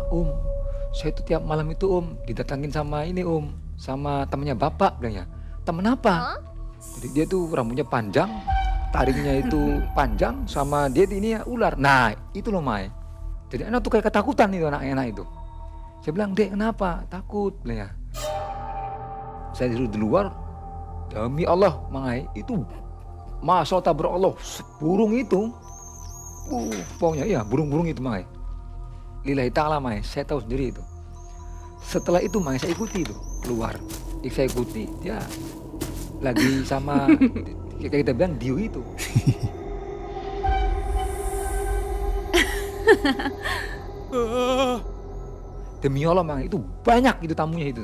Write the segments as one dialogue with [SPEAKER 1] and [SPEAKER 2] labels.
[SPEAKER 1] kenapa? Saya itu tiap malam itu didatangin sama ini sama temennya bapak bilangnya. Temen apa? Jadi dia tuh rambutnya panjang, taringnya itu panjang, sama dia ini ya ular. Nah itu loh Mai. Jadi anak tuh kayak ketakutan itu anak-anak itu. Saya bilang, Dek kenapa? Takut bilangnya. Saya duduk di luar, demi Allah Mai, itu Masya Allah, burung itu. Pokoknya iya burung-burung itu Mai. Lillahi ta'ala Mai, saya tahu sendiri itu. Setelah itu Mai saya ikuti itu keluar. Saya ikuti dia lagi sama kayak kita bilang Dio itu. Demi Allah Mang, itu banyak itu tamunya itu.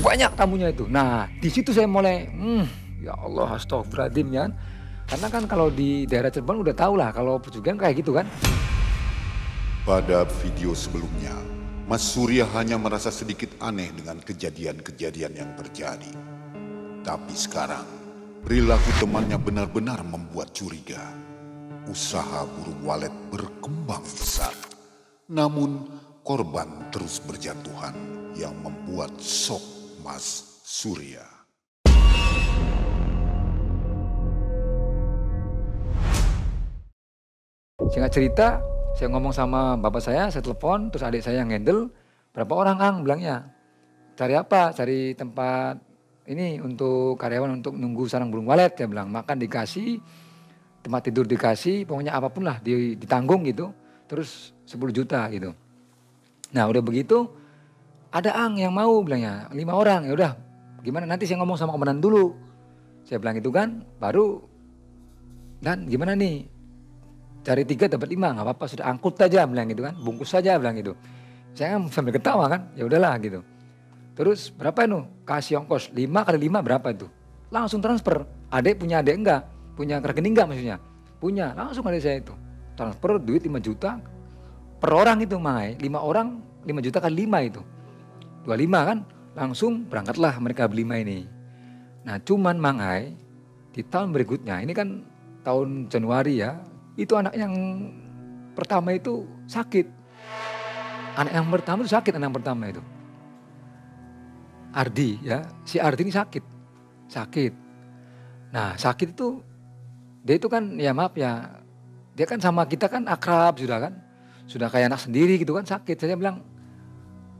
[SPEAKER 1] Banyak tamunya itu. Nah, di situ saya mulai ya Allah astagfirullahaladzim ya. Karena kan kalau di daerah Cirebon udah tahu lah kalau pesugihan kayak gitu kan.
[SPEAKER 2] Pada video sebelumnya, Mas Surya hanya merasa sedikit aneh dengan kejadian-kejadian yang terjadi. Tapi sekarang, perilaku temannya benar-benar membuat curiga. Usaha burung walet berkembang besar. Namun, korban terus berjatuhan yang membuat shock Mas Surya.
[SPEAKER 1] Singkat cerita, saya ngomong sama bapak saya telepon, terus adik saya yang handle. Berapa orang Ang bilangnya? Cari apa? Cari tempat ini untuk karyawan untuk nunggu sarang burung walet. Saya bilang, makan dikasih, tempat tidur dikasih, pokoknya apapun lah ditanggung gitu. Terus 10 juta gitu. Nah udah begitu, ada Ang yang mau bilangnya, 5 orang. Ya udah, gimana nanti saya ngomong sama komandan dulu. Saya bilang itu kan, baru dan gimana nih? Cari 3 dapat 5, nggak apa-apa sudah angkut aja bilang gitu kan, bungkus saja bilang gitu. Saya kan sambil ketawa kan, ya udahlah gitu. Terus berapa itu? Kasih ongkos 5 kali 5 berapa itu? Langsung transfer. Adek punya adek enggak? Punya rekening enggak maksudnya? Punya, langsung adek saya itu. Transfer duit 5 juta per orang itu Mai. 5 orang 5 juta kali 5 itu. 25 kan? Langsung berangkatlah mereka berlima ini. Nah cuman Mangai di tahun berikutnya, ini kan tahun Januari ya, itu anak yang pertama itu sakit. Anak yang pertama itu sakit, anak yang pertama itu. Ardi ya, si Ardi ini sakit. Nah sakit itu, dia itu kan ya maaf ya, dia kan sama kita kan akrab sudah kan. Sudah kayak anak sendiri gitu kan sakit. Saya bilang,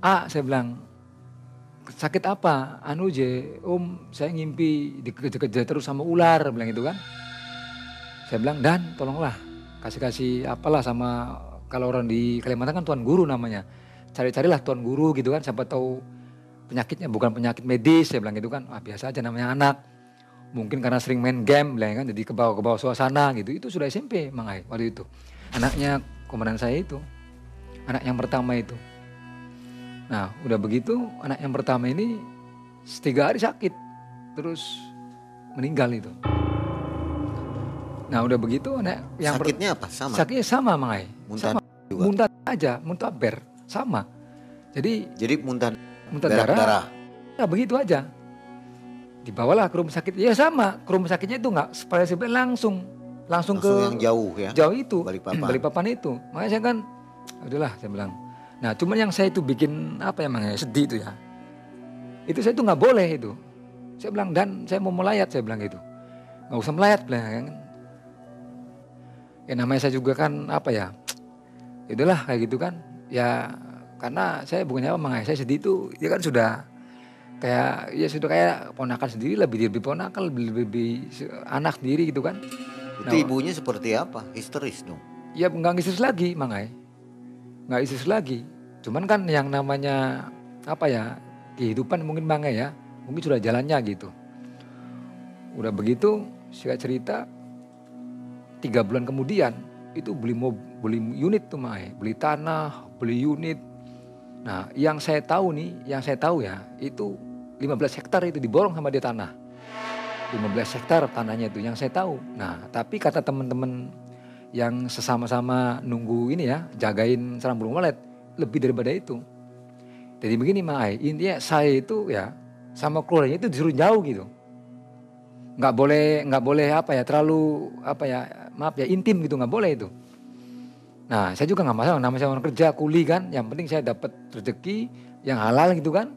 [SPEAKER 1] saya bilang, sakit apa? Anu saya ngimpi dikejar-kejar terus sama ular, bilang gitu kan. Saya bilang, Dan tolonglah kasih apalah sama, kalau orang di Kalimantan kan tuan guru namanya. Cari-carilah tuan guru gitu kan, siapa tahu penyakitnya bukan penyakit medis, saya bilang gitu kan. Biasa aja namanya anak. Mungkin karena sering main game bilang kan, jadi kebawa suasana gitu. Itu sudah SMP Mangai waktu itu. Anaknya komandan saya itu, anak yang pertama itu. Nah udah begitu anak yang pertama ini 3 hari sakit, terus meninggal itu. Nah udah begitu anak yang
[SPEAKER 3] sakitnya apa? Sama?
[SPEAKER 1] Sakitnya sama Mangai.
[SPEAKER 3] Muntah juga?
[SPEAKER 1] Muntah aja, muntah ber, sama. Jadi muntah darah. Ya begitu aja. Dibawalah ke rumah sakit, ya sama. Ke rumah sakitnya itu nggak langsung ke
[SPEAKER 3] yang jauh ya?
[SPEAKER 1] Jauh itu,
[SPEAKER 3] Balikpapan
[SPEAKER 1] itu. Makanya saya kan, udahlah saya bilang. Nah cuman yang saya itu bikin apa ya Mangai, sedih itu ya. Itu saya itu nggak boleh itu. Saya bilang, Dan saya mau melayat, saya bilang gitu. Nggak usah melayat, bilang kan. Ya namanya saya juga kan apa ya, udahlah kayak gitu kan. Ya karena saya bukannya apa Mangai, saya sedih itu, dia kan sudah kayak ponakan sendiri, lebih ponakan, lebih anak sendiri gitu kan.
[SPEAKER 3] Itu ibunya seperti apa? Histeris dong?
[SPEAKER 1] Ya nggak histeris lagi Mangai, nggak histeris lagi. Cuman kan yang namanya apa ya, kehidupan mungkin Mangai ya, mungkin sudah jalannya gitu. Udah begitu, singkat cerita 3 bulan kemudian itu beli unit tuh Mangai, beli tanah, beli unit. Nah yang saya tahu ya itu 15 hektar itu diborong sama dia tanah. 15 hektar tanahnya itu yang saya tahu. Nah tapi kata teman-teman yang sesama-sama nunggu ini ya, jagain sarang burung walet, lebih daripada itu. Jadi begini Mangai, intinya saya itu ya sama keluarganya itu disuruh jauh gitu. Nggak boleh apa ya, terlalu apa ya, maaf ya, intim gitu, nggak boleh itu. Nah saya juga nggak masalah, namanya saya orang kerja, kuli kan. Yang penting saya dapat rezeki yang halal gitu kan.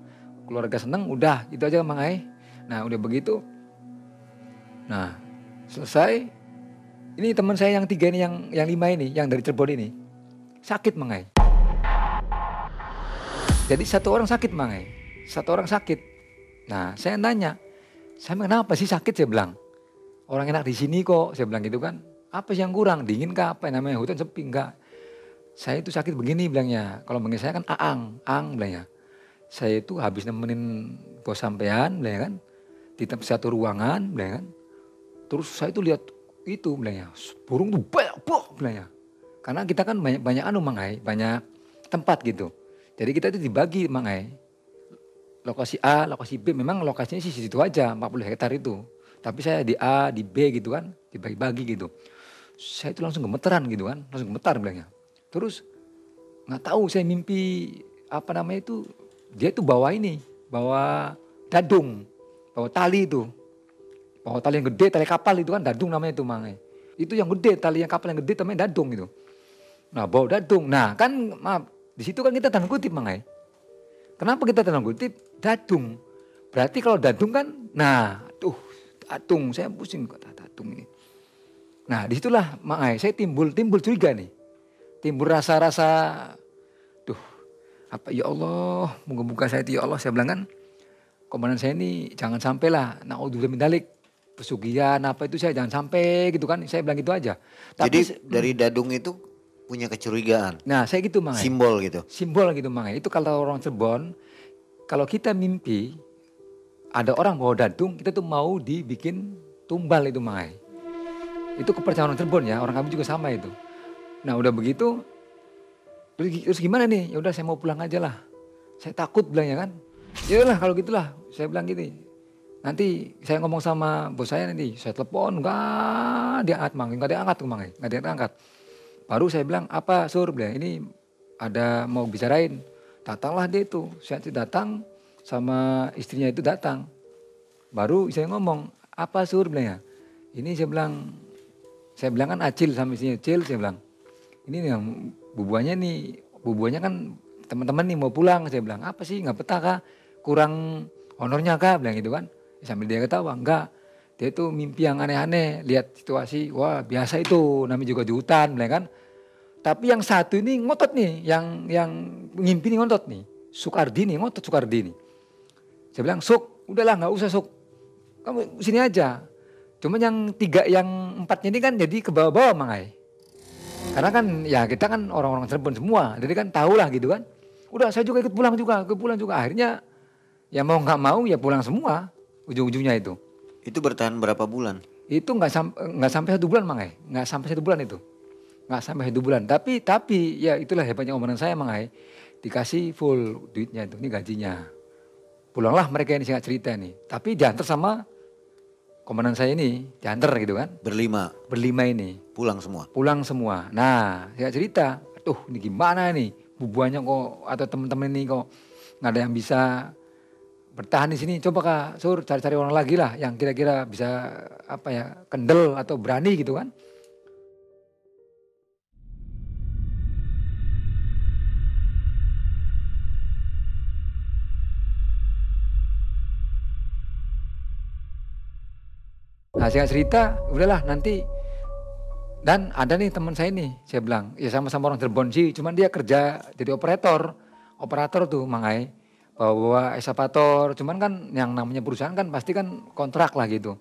[SPEAKER 1] Keluarga seneng, udah itu aja Mang Ai. Nah udah begitu. Nah selesai. Ini teman saya yang 3 ini, yang 5 ini, yang dari Cirebon ini. Sakit Mang Ai. Jadi 1 orang sakit Mang Ai. 1 orang sakit. Nah saya nanya, saya kenapa sih sakit, saya bilang. Orang enak di sini kok, saya bilang gitu kan. Apa sih yang kurang? Dingin kah? Apa namanya hutan sepi? Enggak. Saya itu sakit begini bilangnya. Kalau manggil saya kan Ang bilangnya. Saya itu habis nemenin bos sampean bilangnya kan. Di satu ruangan bilangnya kan. Terus saya itu lihat itu bilangnya. Burung tuh banyak bilangnya. Karena kita kan banyak Mang Ai, banyak tempat gitu. Jadi kita itu dibagi Mang Ai. Lokasi A, lokasi B, memang lokasinya sih situ aja 40 hektar itu. Tapi saya di A, di B gitu kan, dibagi-bagi gitu. Saya itu langsung gemeteran gitu kan, langsung gemetar bilangnya. Terus nggak tahu saya mimpi apa namanya itu, dia itu bawa dadung, bawa tali itu. Bawa tali yang gede, tali kapal itu kan dadung namanya itu Mang Ai. Itu yang gede, tali yang kapal yang gede namanya dadung gitu. Nah bawa dadung, nah kan maaf, di situ kan kita tanda kutip Mang Ai. Kenapa kita tanda kutip? Dadung. Berarti kalau dadung kan, nah dadung, saya pusing kata dadung ini. Nah disitulah Mang Ai, saya timbul curiga nih. Timbul rasa-rasa, apa ya Allah, moga-moga saya itu ya Allah, saya bilang kan, komandan saya ini jangan sampai lah, naudzubillah min dzalik, pesugihan apa itu saya jangan sampai gitu kan, saya bilang gitu aja.
[SPEAKER 3] Jadi dari dadung itu punya kecurigaan.
[SPEAKER 1] Nah saya gitu Mang Ai.
[SPEAKER 3] Simbol gitu.
[SPEAKER 1] Simbol gitu Mang Ai. Itu kalau orang Cirebon, kalau kita mimpi ada orang bawa dadung, kita tuh mau dibikin tumbal itu Mang Ai. Itu kepercayaan orang Cirebon ya, orang kami juga sama itu. Nah udah begitu, terus gimana nih? Ya udah saya mau pulang aja lah. Saya takut bilangnya kan. Ya udah kalau gitulah, saya bilang gini. Nanti saya ngomong sama bos saya nanti, saya telepon, enggak diangkat Mang, enggak diangkat tuh Mang, enggak diangkat. Baru saya bilang, apa Sur, bilang ini ada mau bicarain. Datanglah dia itu, saya datang sama istrinya itu datang. Baru saya ngomong, apa Sur, bilangnya. Ini saya bilang kan Acil sama istrinya Acil, saya bilang. Ini yang bubuannya kan teman-teman nih mau pulang, saya bilang. Apa sih, nggak betah kah? Kurang honornya kah, bilang gitu kan. Sambil dia ketawa, enggak. Dia itu mimpi yang aneh-aneh, lihat situasi, wah biasa itu, namanya juga di hutan, bilang kan. Tapi yang satu ini ngotot nih, yang ngimpi nih ngotot nih. Sukardi nih, ngotot Sukardi nih. Saya bilang, Suk, udahlah nggak usah Suk. Kamu sini aja. Cuman yang 4-nya ini kan jadi ke bawah-bawah Mang Ai. Karena kan ya kita kan orang-orang Cirebon semua, jadi kan tahu lah gitu kan. Udah saya juga ikut pulang juga. Akhirnya ya mau nggak mau ya pulang semua ujung-ujungnya itu.
[SPEAKER 3] Itu bertahan berapa bulan?
[SPEAKER 1] Itu nggak sampai 1 bulan Mang Ai, nggak sampai 1 bulan itu. Nggak sampai 1 bulan. Tapi ya itulah hebatnya komandan saya Mang Ai. Dikasih full duitnya itu, ini gajinya. Pulanglah mereka ini singkat cerita nih. Tapi diantar sama komandan saya ini, diantar gitu kan. Berlima ini.
[SPEAKER 3] Pulang semua?
[SPEAKER 1] Pulang semua. Nah singkat cerita, aduh ini gimana nih. Bubuannya kok atau teman-teman ini kok nggak ada yang bisa bertahan di sini. Coba Kak Sur cari-cari orang lagi lah yang kira-kira bisa apa ya, kendel atau berani gitu kan. Nah singkat cerita, udahlah nanti. Dan ada nih teman saya nih, saya bilang, ya sama-sama orang Cirebon sih, cuman dia kerja jadi operator tuh Mang Ai, bawa eskavator, cuman kan yang namanya perusahaan kan pasti kan kontrak lah gitu.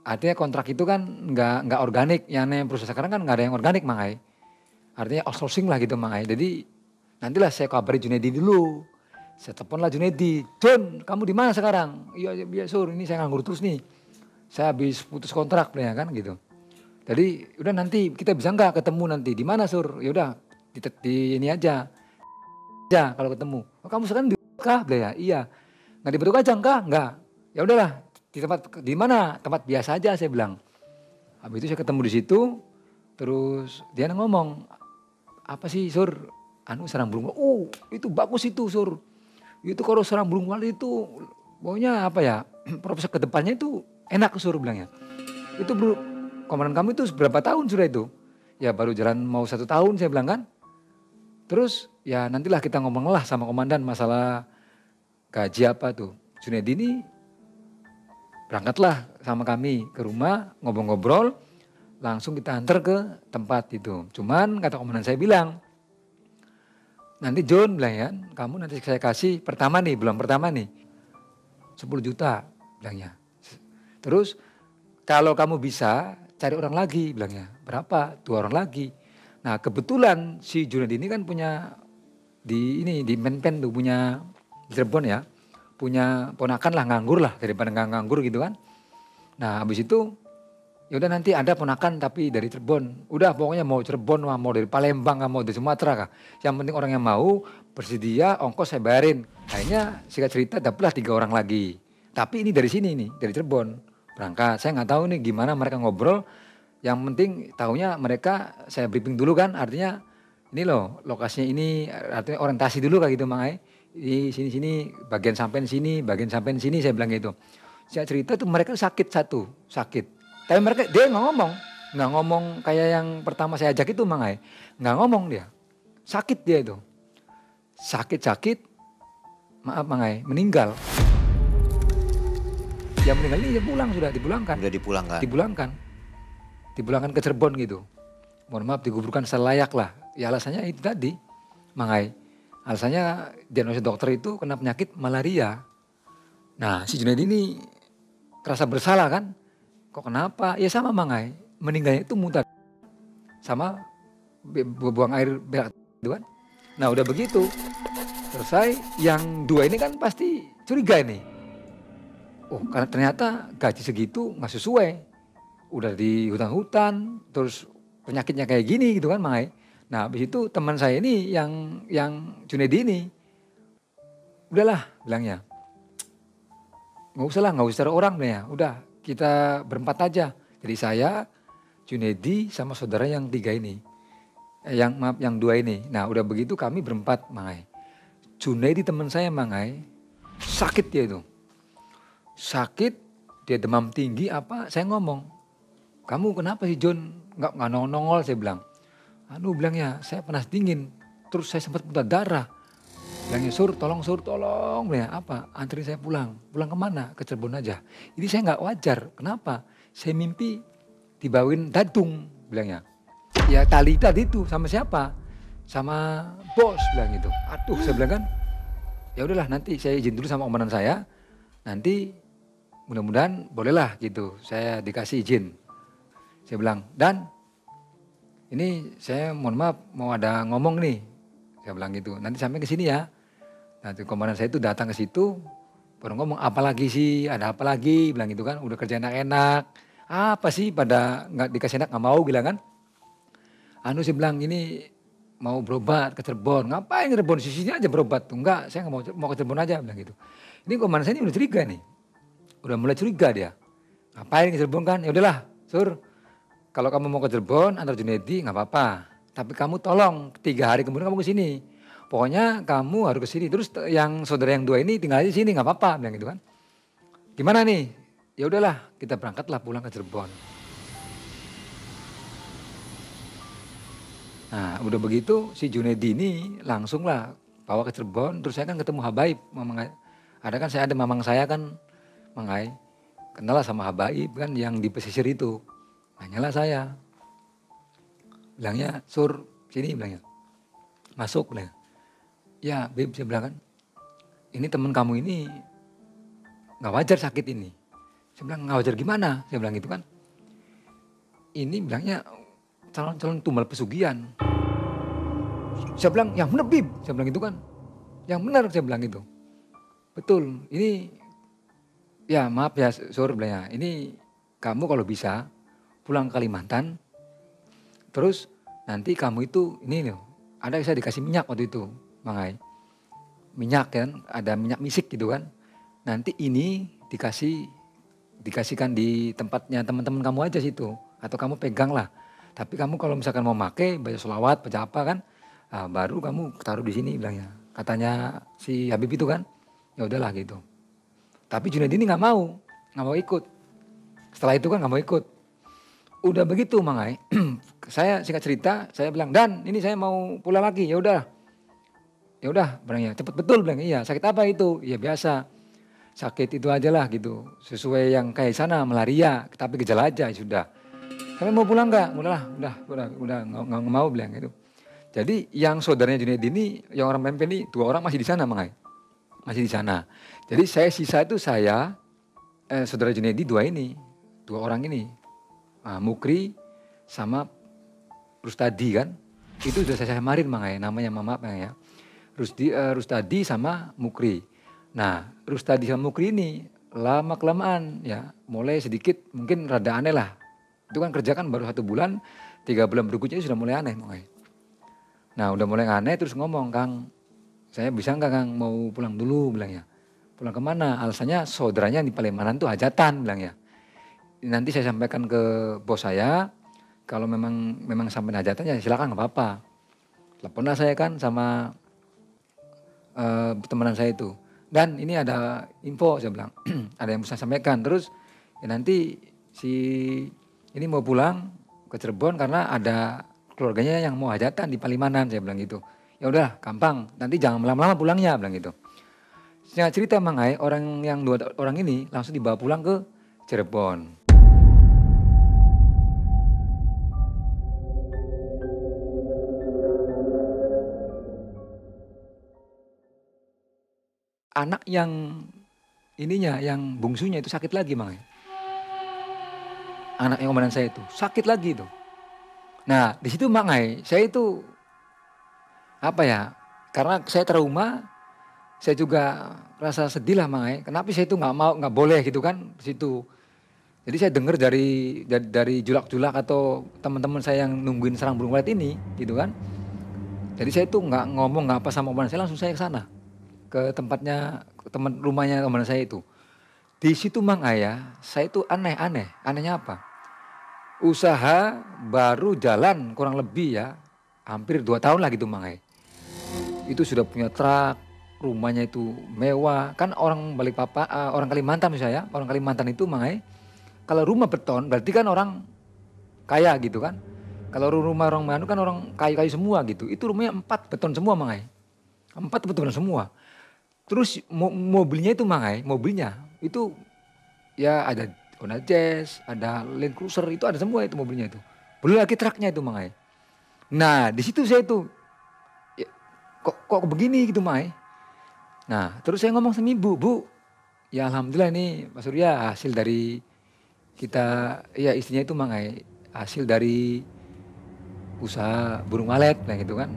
[SPEAKER 1] Artinya kontrak itu kan nggak organik, yang namanya perusahaan sekarang kan nggak ada yang organik Mang Ai. Artinya outsourcing lah gitu Mang Ai. Jadi nantilah saya kabari Junedi dulu. Saya telepon lah Junedi, Jun kamu di mana sekarang? Iya Sur, ini saya nganggur terus nih. Saya habis putus kontrak ya kan gitu. Jadi udah nanti kita bisa nggak ketemu nanti di mana Sur? Ya udah di ini aja. Ya kalau ketemu. Oh, kamu sekarang di kah? Ya iya. Nggak di Batu Kajang kah? Nggak. Ya udahlah di mana? Tempat biasa aja saya bilang. Habis itu saya ketemu di situ. Terus dia ngomong, apa sih Sur? Sarang burung. Oh itu bagus itu Sur. Itu kalau sarang burung walet itu pokoknya apa ya? Proses kedepannya itu enak Sur bilangnya. Itu komandan kamu itu berapa tahun sudah itu? ya baru jalan mau 1 tahun saya bilang kan. Terus ya nantilah kita ngomong lah sama komandan masalah gaji apa tuh. Junaidi ini berangkatlah sama kami ke rumah ngobrol-ngobrol. Langsung kita antar ke tempat itu. Cuman kata komandan saya bilang, nanti John bilang ya, kamu nanti saya kasih pertama nih, bulan pertama nih 10 juta bilangnya. Terus kalau kamu bisa cari orang lagi bilangnya. Berapa? 2 orang lagi. Nah kebetulan si Junaidi ini kan punya di Menpen tuh punya di Cirebon ya. Punya ponakan lah nganggur lah daripada nggak nganggur gitu kan. Nah habis itu ya udah nanti ada ponakan tapi dari Cirebon. Udah pokoknya mau Cirebon mau dari Palembang mau dari Sumatera kah. Yang penting orang yang mau bersedia ongkos saya bayarin. Akhirnya singkat cerita dapatlah 3 orang lagi. Tapi ini dari sini nih, dari Cirebon. Berangkat. Saya nggak tahu nih gimana mereka ngobrol. Yang penting tahunya mereka saya briefing dulu kan. Artinya ini loh lokasinya ini artinya orientasi dulu kayak gitu Mang Ai. Di sini bagian sampean sini, bagian sampean sini saya bilang gitu. Saya cerita tuh mereka sakit sakit. Tapi mereka dia nggak ngomong kayak yang pertama saya ajak itu Mang Ai. Nggak ngomong dia. Sakit dia itu. Sakit, maaf Mang Ai, meninggal. Yang meninggal ini dia pulang sudah dipulangkan.
[SPEAKER 3] Udah dipulangkan.
[SPEAKER 1] Dipulangkan ke Cirebon gitu. Mohon maaf dikuburkan selayak lah. Ya alasannya itu tadi Mang Ai. Alasannya diagnosis dokter itu kena penyakit malaria. Nah si Junaidi ini terasa bersalah kan. Kok kenapa? Ya sama Mang Ai. Meninggalnya itu muntah sama buang air berak itu kan. Nah udah begitu. Selesai yang 2 ini kan pasti curiga ini. Oh karena ternyata gaji segitu gak sesuai. Udah di hutan-hutan terus penyakitnya kayak gini gitu kan Mang Ai. Nah habis itu teman saya ini yang Junaidi ini. Udahlah bilangnya. Gak usah orang ya. Udah kita berempat aja. Jadi saya, Junaidi sama saudara yang 3 ini. Yang 2 ini. Nah udah begitu kami berempat Mang Ai. Junaidi teman saya Mang Ai. Sakit dia itu. Sakit, dia demam tinggi apa, saya ngomong. Kamu kenapa sih John? Nggak nongol saya bilang. Bilangnya saya panas dingin. Terus saya sempat muntah darah. Bilangnya Sur tolong. Bilangnya apa? Anterin saya pulang. Pulang kemana? Ke Cirebon aja. Ini saya nggak wajar. Kenapa? Saya mimpi dibawain dadung. Bilangnya. Ya tali tadi itu sama siapa? Sama bos bilang gitu. Aduh saya bilang kan. Ya udahlah nanti saya izin dulu sama komandan saya. Nanti mudah-mudahan bolehlah gitu. Saya dikasih izin. Saya bilang Dan. Ini saya mohon maaf mau ada ngomong nih. Saya bilang gitu. Nanti sampai ke sini ya. Nanti komandan saya itu datang ke situ. Baru ngomong apa lagi sih? Ada apa lagi? Bilang gitu kan. Udah kerja enak-enak. Apa sih pada nggak dikasih enak nggak mau bilang kan. Saya bilang ini mau berobat ke Cirebon. Ngapain ke Cirebon? Sini aja berobat. Tuh enggak saya nggak mau ke Cirebon aja bilang gitu. Ini komandan saya ini udah curiga nih. Udah mulai curiga dia. Ngapain ke Cirebon kan? Ya udahlah Sur. Kalau kamu mau ke Cirebon antar Junaidi nggak apa-apa. Tapi kamu tolong 3 hari kemudian kamu ke sini. Pokoknya kamu harus ke sini. Terus yang saudara yang 2 ini tinggal di sini nggak apa-apa bilang gitu kan. Gimana nih? Ya udahlah kita berangkatlah pulang ke Cirebon. Nah udah begitu si Junaidi ini langsung lah bawa ke Cirebon. Terus saya kan ketemu Habaib. Ada kan saya ada mamang saya kan Mang Ai. Kenal lah sama Habaib kan yang di pesisir itu. Nanyalah saya. Bilangnya, Sur, sini bilangnya. Masuk bilangnya. Ya, Beb, saya bilang kan. Ini teman kamu ini gak wajar sakit ini. Saya bilang, gak wajar gimana? Saya bilang gitu kan. Ini bilangnya calon tumbal pesugihan. Saya bilang, yang benar Beb. Saya bilang gitu kan. Yang benar saya bilang gitu. Betul, ini ya maaf ya Sur bilangnya. Ini kamu kalau bisa pulang ke Kalimantan, terus nanti kamu itu ini loh, ada saya dikasih minyak waktu itu, Mang Ai. Minyak kan, ada minyak misik gitu kan. Nanti ini dikasihkan di tempatnya teman-teman kamu aja situ, atau kamu pegang lah. Tapi kamu kalau misalkan mau pakai baca sholawat, baca apa kan, baru kamu taruh di sini bilangnya. Katanya si Habib itu kan, ya udahlah gitu. Tapi Junaidi ini nggak mau ikut. Setelah itu kan nggak mau ikut. Udah begitu Mang Ai, saya singkat cerita, saya bilang, Dan ini saya mau pulang lagi, ya udah bilangnya, cepet betul bilang, iya sakit apa itu? Ya biasa, sakit itu aja lah gitu, sesuai yang kayak sana malaria, tapi gejala aja sudah. Kami mau pulang nggak? Udah nggak mau bilang gitu. Jadi yang saudaranya Junaidi ini, yang orang Pempek ini 2 orang masih di sana Mang Ai. Masih di sana. Jadi saya sisa itu saudara Junaidi 2 orang ini. Mukri sama Rustadi kan. Itu sudah saya samarin Mang Ai, namanya maaf ya. Rustadi sama Mukri. Nah, Rustadi sama Mukri ini lama kelamaan ya, mulai sedikit mungkin rada aneh lah. Itu kan kerja kan baru 1 bulan, 3 bulan berikutnya sudah mulai aneh Mang Ai. Nah udah mulai aneh terus ngomong, Kang saya bisa nggak Kang mau pulang dulu bilangnya. Pulang kemana? Alasannya saudaranya di Palimanan tuh hajatan bilangnya. Nanti saya sampaikan ke bos saya, kalau memang sampai hajatan ya silakan nggak apa-apa. Teleponlah saya kan sama teman saya itu. Dan ini ada info saya bilang, ada yang bisa sampaikan. Terus ya nanti si ini mau pulang ke Cirebon karena ada keluarganya yang mau hajatan di Palimanan, saya bilang gitu. Ya udah gampang, nanti jangan lama-lama pulangnya, bilang gitu. Singkat cerita Mang Ai, orang yang 2 orang ini langsung dibawa pulang ke Cirebon. Anak yang yang bungsunya itu sakit lagi Mang Ai. Anak yang komandan saya itu sakit lagi itu. Nah di situ Mang Ai, saya itu karena saya trauma, saya juga rasa sedih lah Mang Ai. Kenapa saya itu nggak boleh gitu kan di situ. Jadi saya dengar dari julak-julak atau teman-teman saya yang nungguin sarang burung walet ini gitu kan. Jadi saya itu nggak ngomong nggak apa sama komandan saya, langsung saya ke sana, ke tempatnya, teman rumahnya komandan saya itu. Di situ Mang Ai ya, saya itu anehnya apa? Usaha baru jalan kurang lebih ya, hampir 2 tahun lah gitu Mang Ai. Itu sudah punya truk, rumahnya itu mewah. Kan orang Balikpapan, orang Kalimantan misalnya, orang Kalimantan itu Mang Ai, kalau rumah beton berarti kan orang kaya gitu kan. Kalau rumah orang Manu kan orang kayu-kayu semua gitu. Itu rumahnya 4 beton semua Mang Ai. 4 beton semua. Terus mobilnya itu Mang Ai, mobilnya itu ya ada Honda Jazz, ada Land Cruiser, itu ada semua itu mobilnya itu. Belum lagi truknya itu Mang Ai. Nah di situ saya itu ya, kok begini gitu Mang Ai. Nah terus saya ngomong sama ibu, Bu, ya alhamdulillah ini Pak Surya hasil dari kita, ya istrinya itu Mang Ai, hasil dari usaha burung walet gitu kan.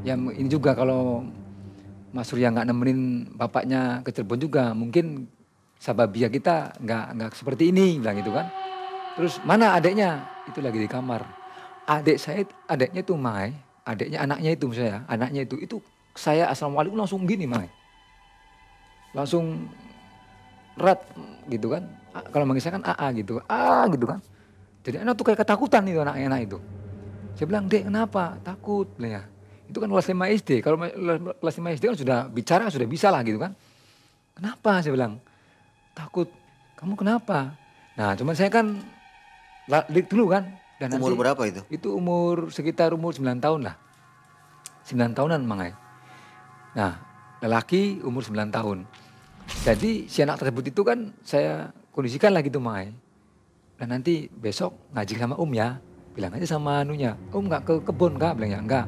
[SPEAKER 1] Ya ini juga kalau Mas Surya nggak nemenin bapaknya ke Cirebon juga mungkin sababia kita nggak seperti ini bilang gitu kan. Terus mana adiknya? Itu lagi di kamar. Adiknya itu Mai, adiknya anaknya itu misalnya, anaknya itu saya assalamualaikum langsung gini Mai. Langsung erat gitu kan. Kalau manggil saya kan AA gitu. Gitu kan. Jadi anak tuh kayak ketakutan itu anak itu. Saya bilang, "Dek, kenapa? Takut." Bilang ya. Itu kan kelas 5 SD. Kalau kelas 5 SD kan sudah bicara, sudah bisa lah gitu kan. "Kenapa?" Saya bilang. "Takut." "Kamu kenapa?" Nah cuman saya kan dulu kan. Dan
[SPEAKER 3] Umur
[SPEAKER 1] nanti,
[SPEAKER 3] berapa itu?
[SPEAKER 1] Itu sekitar umur 9 tahun lah. 9 tahunan Mang Ai. Nah lelaki umur 9 tahun. Jadi si anak tersebut itu kan saya kondisikan lah gitu Mang Ai. Dan nanti besok ngaji sama ya. Bilang aja sama anunya, nggak ke kebun Kak? Bilang ya, enggak.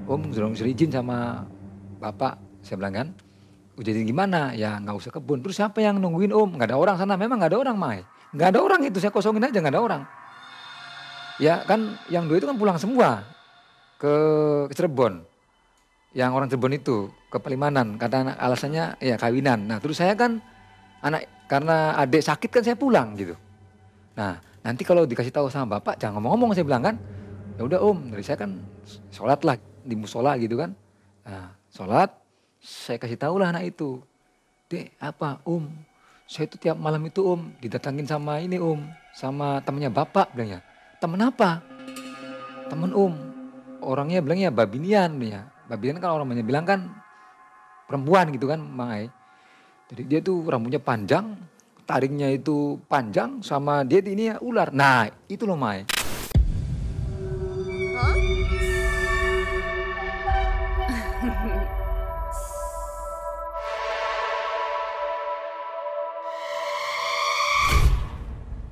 [SPEAKER 1] Suruh izin sama bapak. Saya bilang kan, jadi gimana? Ya nggak usah kebun. Terus siapa yang nungguin Nggak ada orang sana. Memang nggak ada orang Mai. Nggak ada orang itu, saya kosongin aja nggak ada orang. Ya kan yang 2 itu kan pulang semua ke Cirebon. Yang orang Cirebon itu ke Palimanan karena alasannya ya kawinan. Nah terus saya kan karena adik sakit kan saya pulang gitu. Nah nanti kalau dikasih tahu sama bapak jangan ngomong-ngomong, saya bilang kan. Ya udah dari saya kan sholat lah di musola gitu kan. Nah sholat, saya kasih tahu lah anak itu. "Dek apa saya itu tiap malam itu didatangin sama ini sama temennya bapak," bilangnya. "Temen apa?" "Temen orangnya bilangnya Babinian ya." Babinian kan orang banyak bilang kan perempuan gitu kan Mang Ai. Jadi dia tuh rambutnya panjang, taringnya itu panjang, sama dia ini ya ular. Nah itu loh Mang Ai.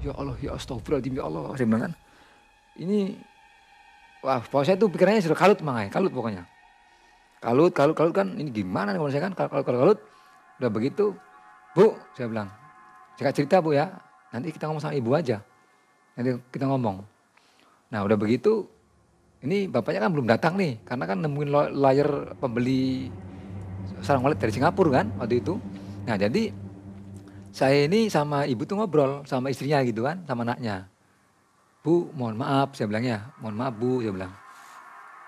[SPEAKER 1] Ya Allah, ya astagfirullahaladzim, ya Allah. Saya bilang kan, ini, wah pokoknya saya tuh pikirannya sudah kalut mangai, kalut pokoknya. Kalut kan, ini gimana nih kalau saya kan, kalut. Udah begitu, Bu, saya bilang, saya cerita Bu ya, nanti kita ngomong sama ibu aja. Nanti kita ngomong. Nah udah begitu, ini bapaknya kan belum datang nih, karena kan nemuin layar pembeli sarang walet dari Singapura kan waktu itu. Nah jadi saya ini sama ibu tuh ngobrol sama istrinya gitu kan, sama anaknya. Bu, mohon maaf, saya bilang ya, mohon maaf Bu, saya bilang.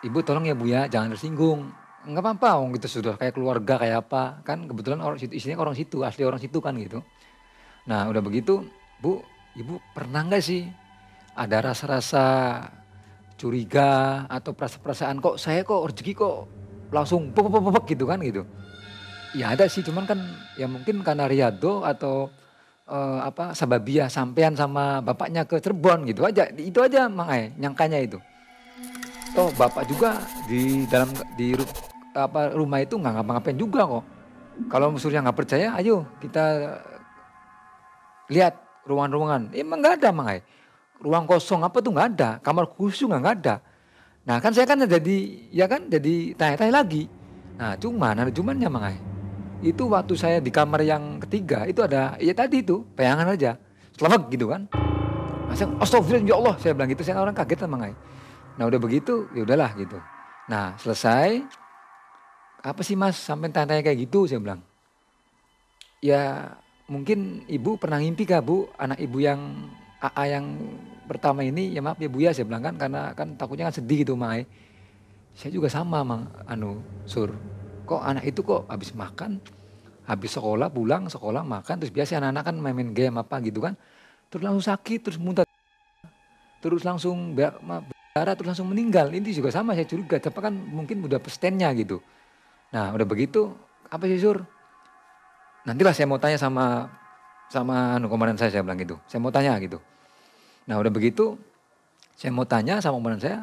[SPEAKER 1] Ibu tolong ya Bu ya, jangan tersinggung. Enggak apa-apa, gitu sudah kayak keluarga kayak apa. Kan kebetulan orang situ, istrinya orang situ, asli orang situ kan gitu. Nah udah begitu, Bu, Ibu pernah nggak sih ada rasa-rasa curiga atau perasaan kok saya kok rezeki kok langsung pop gitu kan gitu. Ya ada sih, cuman kan ya mungkin karena Riyado atau apa Sababiyah sampean sama bapaknya ke Cirebon gitu aja. Itu aja Mang Ai, nyangkanya itu. Toh bapak juga di dalam apa rumah itu nggak ngapa-ngapain juga kok. Kalau musuhnya nggak percaya, ayo kita lihat ruangan-ruangan. Emang nggak ada Mang Ai. Ruang kosong apa tuh nggak ada, kamar khusus nggak ada. Nah kan saya kan jadi ya kan jadi tanya-tanya lagi. Nah cuman ada cumannya Mang Ai. Itu waktu saya di kamar yang ketiga itu ada ya tadi itu bayangan aja selamat gitu kan. Nah, saya astagfirullah ya Allah saya bilang gitu, saya orang kaget sama Ngai. Nah udah begitu ya udahlah gitu. Nah selesai, apa sih Mas sampai tanya-tanya kayak gitu, saya bilang. Ya mungkin ibu pernah ngimpi kah Bu, anak ibu yang AA yang pertama ini, ya maaf ya Bu ya saya bilang kan, karena kan takutnya kan sedih gitu Mai. Saya juga sama Mang Sur. Kok anak itu kok habis makan, habis sekolah pulang, sekolah makan, terus biasa anak-anak kan main game apa gitu kan. Terus langsung sakit, terus muntah, terus langsung berdarah, terus langsung meninggal. Ini juga sama saya curiga, tapi kan mungkin udah pestennya gitu. Nah udah begitu, apa sih Sur? Nantilah saya mau tanya sama komandan saya bilang gitu. Saya mau tanya gitu. Nah udah begitu, saya mau tanya sama komandan saya.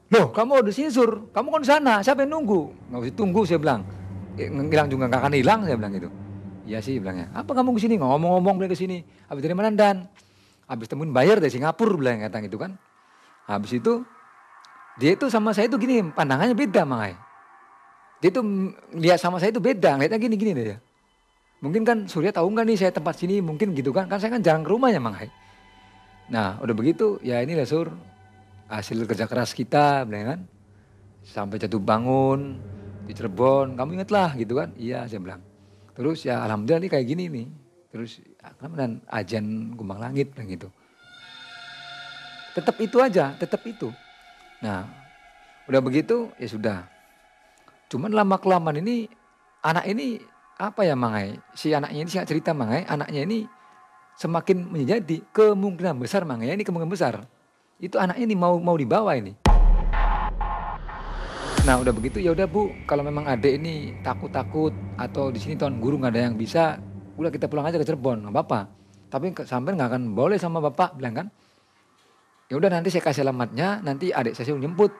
[SPEAKER 1] Loh kamu udah sini Sur, kamu kan di sana, siapa yang nunggu? Nggak usah tunggu saya bilang. Ngilang juga nggak akan hilang saya bilang gitu. Iya sih bilangnya. Apa kamu kesini? Ngomong-ngomong beli kesini. Habis dari mana Dan? Habis temuin bayar dari Singapura bilang kata gitu kan. Habis itu dia itu sama saya itu gini, pandangannya beda Mangai. Dia itu lihat sama saya itu beda, lihatnya gini-gini deh ya. Mungkin kan Surya tahu nggak nih saya tempat sini mungkin gitu kan. Kan saya kan jarang ke rumahnya Mangai. Nah udah begitu ya ini lah Sur. Hasil kerja keras kita bilang kan. Sampai jatuh bangun di Cirebon, kamu ingatlah gitu kan. Iya saya bilang. Terus ya alhamdulillah nih kayak gini nih. Terus dan ajan Kumbang Langit bilang gitu. Tetap itu aja, tetap itu. Nah udah begitu ya sudah. Cuman lama kelamaan ini anak ini apa ya Mangai. Si anaknya ini singkat cerita Mangai, anaknya ini semakin menjadi kemungkinan besar Mangai, ini kemungkinan besar. Itu anaknya ini mau dibawa ini. Nah udah begitu ya udah Bu, kalau memang adek ini takut-takut atau di sini tuan guru nggak ada yang bisa, udah kita pulang aja ke Cirebon, nggak apa-apa. Tapi sampai nggak akan boleh sama bapak bilang kan. Ya udah nanti saya kasih alamatnya, nanti adik saya jemput.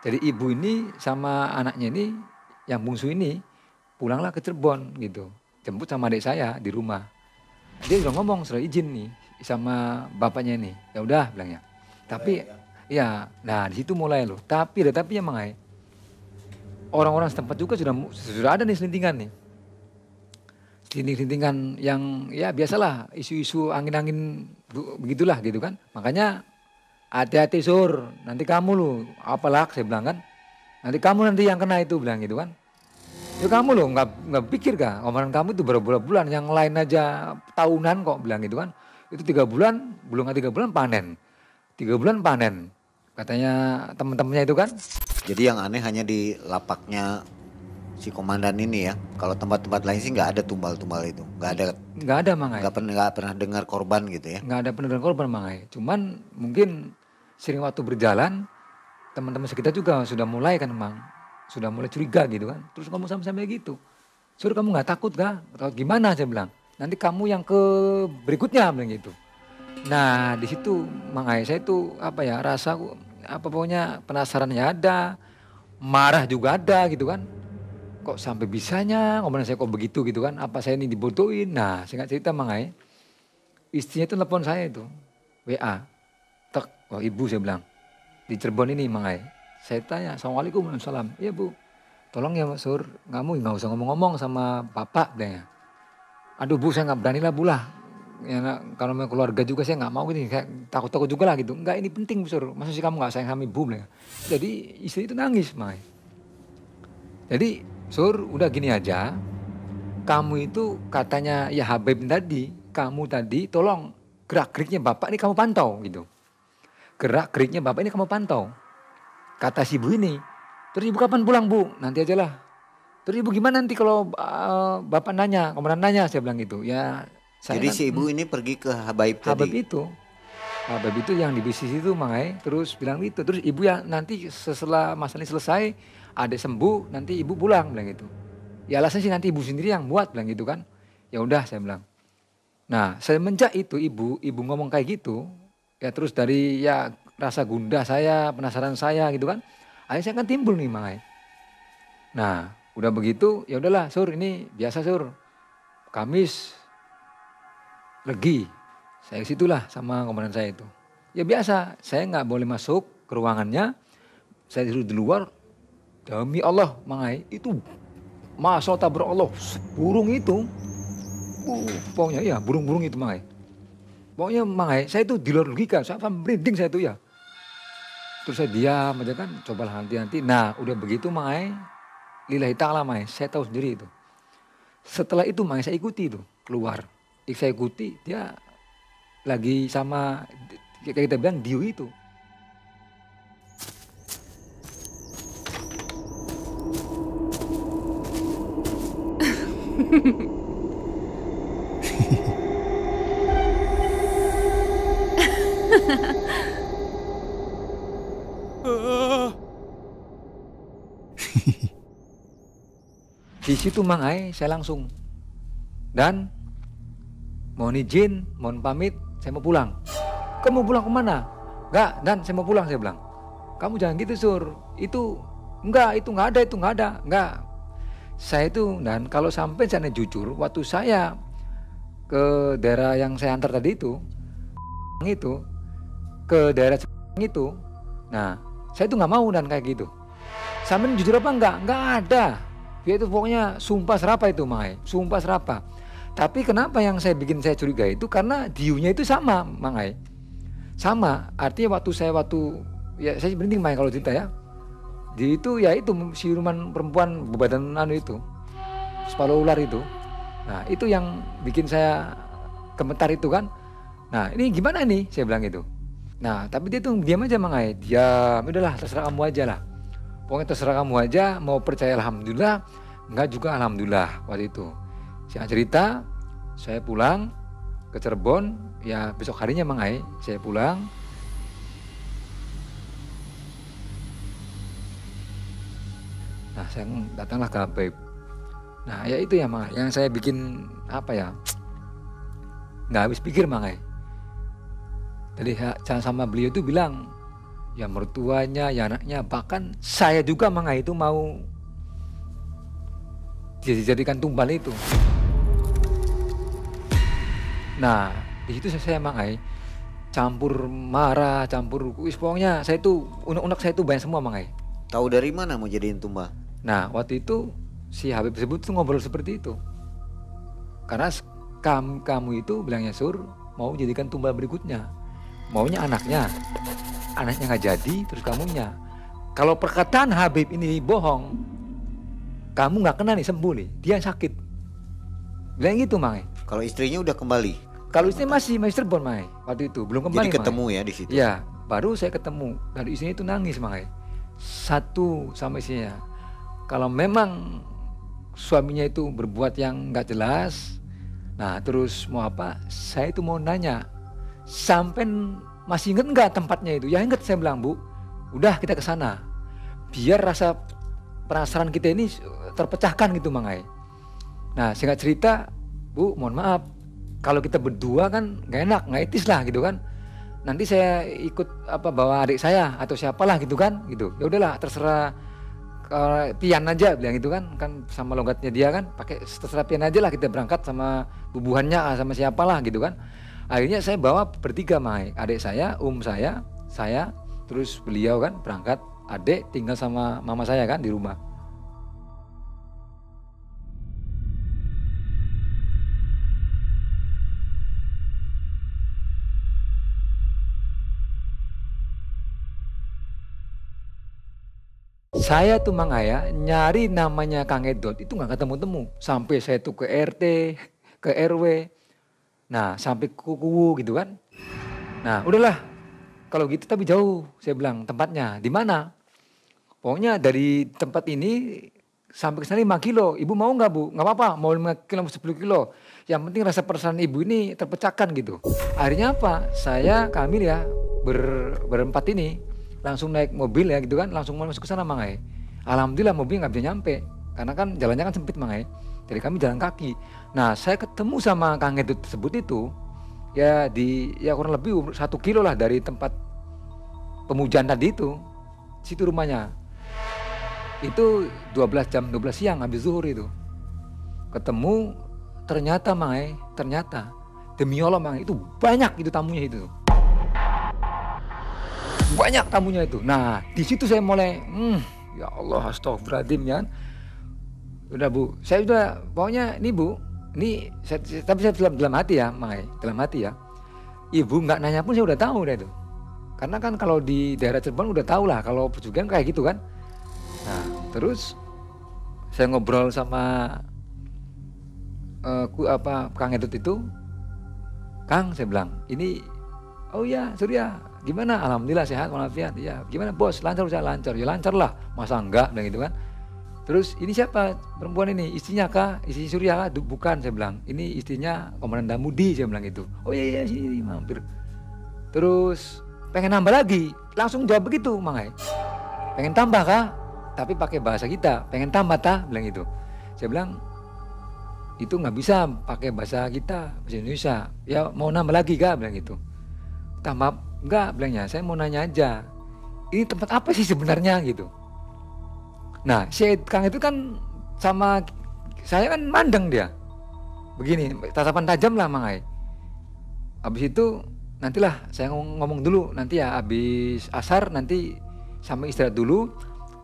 [SPEAKER 1] Jadi ibu ini sama anaknya ini, yang bungsu ini pulanglah ke Cirebon gitu, jemput sama adik saya di rumah. Dia udah ngomong sudah izin nih sama bapaknya ini, ya udah bilangnya. Tapi ya, nah di situ mulai loh. Tapi ya Mangai. Orang-orang setempat juga sudah ada nih selintingan nih. Selintingan yang ya biasalah isu-isu angin-angin begitulah gitu kan. Makanya hati-hati Sur, nanti kamu lu apalah saya bilang kan. Nanti kamu nanti yang kena itu bilang gitu kan. Ya kamu loh nggak pikir kah omongan kamu itu berbulan-bulan, yang lain aja tahunan kok bilang gitu kan. Itu 3 bulan, belum 3 bulan panen. 3 bulan panen. Katanya teman-temannya itu kan.
[SPEAKER 3] Jadi yang aneh hanya di lapaknya si komandan ini ya. Kalau tempat-tempat lain sih nggak ada tumbal-tumbal itu.
[SPEAKER 1] Nggak ada Mangai.
[SPEAKER 3] Nggak pernah dengar korban gitu ya.
[SPEAKER 1] Nggak ada penerangan korban Mangai. Cuman mungkin sering waktu berjalan teman-teman sekitar juga sudah mulai kan Mang. Sudah mulai curiga gitu kan. Terus kamu sampai gitu. Sur kamu nggak takut gak? Atau gimana saya bilang. Nanti kamu yang ke berikutnya bilang gitu. Nah di situ Mangai saya itu apa ya rasa apa pokoknya penasarannya ada, marah juga ada gitu kan. Kok sampai bisanya ngomongin saya kok begitu gitu kan, apa saya ini dibodohin. Nah singkat cerita Mangai, istrinya itu telepon saya itu, WA. Tek, oh ibu saya bilang, di Cirebon ini Mangai. Saya tanya, Assalamualaikum, Waalaikumsalam. Iya bu, tolong ya Mas Sur, kamu nggak usah ngomong-ngomong sama bapak deh. Aduh bu, saya nggak berani lah bu lah. Ya, kalau mau keluarga juga saya nggak mau ini, kayak takut-takut juga lah gitu. Enggak, ini penting Bu Sur, masa sih kamu nggak sayang sama ibu? Bilang. Jadi istri itu nangis Mai. Jadi Sur udah gini aja, kamu itu katanya ya Habib tadi, kamu tadi tolong gerak-geriknya bapak ini kamu pantau gitu. Gerak-geriknya bapak ini kamu pantau. Kata si ibu ini, terus ibu kapan pulang bu? Nanti aja lah. Terus ibu gimana nanti kalau bapak nanya, komandan nanya, saya bilang gitu. Ya saya
[SPEAKER 3] Jadi
[SPEAKER 1] kan,
[SPEAKER 3] si ibu ini pergi ke Habaib
[SPEAKER 1] Habib
[SPEAKER 3] tadi.
[SPEAKER 1] Habib itu yang di bisnis itu Mangai, terus bilang gitu. Terus ibu ya nanti setelah masalah ini selesai, adik sembuh, nanti ibu pulang bilang gitu. Ya alasan sih nanti ibu sendiri yang buat bilang gitu kan. Ya udah saya bilang. Nah semenjak itu ibu ngomong kayak gitu, ya terus dari ya rasa gundah saya, penasaran saya gitu kan. Akhirnya saya kan timbul nih Mangai. Nah udah begitu ya udahlah Sur, ini biasa Sur. Kamis Legi, saya situlah sama komandan saya itu. Ya biasa, saya nggak boleh masuk ke ruangannya, saya disuruh di luar. Demi Allah, Mangai, itu Masya Allah, burung itu, pokoknya ya burung-burung itu Mangai. Pokoknya Mangai, saya itu di luar logika, saya merinding saya itu ya. Terus saya diam aja kan, cobalah nanti. Nah udah begitu Mangai, lillahi ta'ala Mangai, saya tahu sendiri itu. Setelah itu Mangai saya ikuti itu, keluar. Saya ikuti dia lagi sama kayak kita bilang Dio itu. Di situ Mangai saya langsung dan mohon izin, mohon pamit, saya mau pulang. Kamu mau pulang kemana? Enggak, dan saya mau pulang saya bilang. Kamu jangan gitu Sur, itu enggak ada. Enggak. Saya itu, dan kalau sampai saya jujur, waktu saya ke daerah yang saya antar tadi itu ke daerah itu, nah saya itu nggak mau dan kayak gitu. Sampai jujur apa enggak? Enggak ada. Dia itu pokoknya sumpah serapa itu Mai, sumpah serapa. Tapi kenapa yang bikin saya curiga itu karena diunya itu sama Mangai. Sama, artinya waktu ya saya berhenti Mangai kalau cerita ya. Di itu ya itu siluman perempuan berbadan itu. Kepala ular itu. Nah, itu yang bikin saya gemetar itu kan. Nah, ini gimana nih? Saya bilang gitu. Nah, tapi dia tuh diam aja Mangai. Diam, udahlah terserah kamu aja lah. Pokoknya terserah kamu aja, mau percaya alhamdulillah, enggak juga alhamdulillah waktu itu. Saya cerita, saya pulang ke Cirebon, ya besok harinya Mangai, saya pulang. Nah saya datanglah ke Habib. Nah ya itu ya Mangai, yang saya bikin apa ya, nggak habis pikir Mangai. Jadi sama beliau itu bilang, ya mertuanya, ya anaknya, bahkan saya juga Mangai itu mau dijadikan tumbal itu. Nah di situ saya Mangai campur marah, campur pokoknya saya itu unek-unek saya itu banyak semua Mangai.
[SPEAKER 3] Tahu dari mana mau jadiin tumbal?
[SPEAKER 1] Nah waktu itu si Habib tersebut tuh ngobrol seperti itu. Karena kamu itu bilangnya Sur mau jadikan tumbal berikutnya. Maunya anaknya nggak jadi terus kamunya. Kalau perkataan Habib ini bohong, kamu nggak kena nih sembuh nih, dia sakit. Bilang gitu Mangai.
[SPEAKER 3] Kalau istrinya udah kembali?
[SPEAKER 1] Kalau istri masih Cirebon Mangai waktu itu belum kembali.
[SPEAKER 3] Jadi ketemu Mangai. Ya di situ?
[SPEAKER 1] Ya baru saya ketemu dan istrinya itu nangis Mangai. Satu sama istrinya. Kalau memang suaminya itu berbuat yang nggak jelas, nah terus mau apa? Saya itu mau nanya, sampai masih inget nggak tempatnya itu? Ya inget saya bilang Bu, udah kita ke sana. Biar rasa penasaran kita ini terpecahkan gitu Mangai. Nah singkat cerita, Bu mohon maaf, kalau kita berdua kan nggak enak, nggak etis lah gitu kan. nanti saya ikut bawa adik saya atau siapalah gitu kan gitu. Ya udahlah terserah Pian aja bilang gitu kan sama logatnya dia kan, pakai terserah Pian aja lah, kita berangkat sama bubuhannya sama siapalah gitu kan. Akhirnya saya bawa bertiga Mang, adik saya, saya, terus beliau kan berangkat, adik tinggal sama mama saya kan di rumah. Saya tuh Mang ya nyari namanya Kang Edot itu nggak ketemu-temu. Sampai saya tuh ke RT, ke RW, nah sampai ke kuku gitu kan. Nah udahlah kalau gitu tapi jauh, saya bilang tempatnya di mana. Pokoknya dari tempat ini sampai ke sana 5 kilo. Ibu mau nggak Bu? Nggak apa-apa, mau 5 kilo 10 kilo. Yang penting rasa perasaan ibu ini terpecahkan gitu. Akhirnya apa? Saya, Kamil ya berempat ini langsung naik mobil ya gitu kan, langsung masuk ke sana Mang. Alhamdulillah mobil nggak bisa nyampe karena kan jalannya kan sempit Mang. Jadi kami jalan kaki. Nah saya ketemu sama Kang Edut tersebut itu ya kurang lebih 1 kilo lah dari tempat pemujaan tadi itu. Situ rumahnya. Itu 12 siang habis zuhur itu. Ketemu ternyata Mang, ternyata demi Allah Mang itu banyak itu tamunya itu. Banyak tamunya itu. Nah di situ saya mulai ya Allah astagfirullahaladzim ya. Udah Bu, saya udah pokoknya ini Bu, ini tapi saya dalam hati ya Mang, dalam hati ya. Ibu nggak nanya pun saya udah tahu udah itu. Karena kan kalau di daerah Cirebon udah tahu lah kalau pesugihan kayak gitu kan. Nah terus saya ngobrol sama Kang Edut itu. Kang saya bilang ini, oh ya Surya gimana? Alhamdulillah sehat walafiat. Ya gimana bos, lancar usaha lancar? Ya lancar lah, masa enggak bilang gitu kan. Terus ini siapa perempuan ini? Istrinya kah? Istri Surya kah? Bukan saya bilang, ini istrinya Komandan Damudi saya bilang gitu. Oh iya sini mampir. Terus pengen nambah lagi, langsung jawab begitu Mang. Pengen tambah kah? Tapi pakai bahasa kita, pengen tambah tah bilang gitu. Saya bilang itu nggak bisa pakai bahasa kita, bahasa Indonesia. Ya mau nambah lagi kah bilang gitu. Tambah enggak bilangnya, saya mau nanya aja. Ini tempat apa sih sebenarnya gitu. Nah, si Kang itu kan sama saya kan mandang dia. Begini, tatapan tajam lah Mang. Habis itu nantilah saya ngomong dulu nanti ya habis asar nanti sampai istirahat dulu.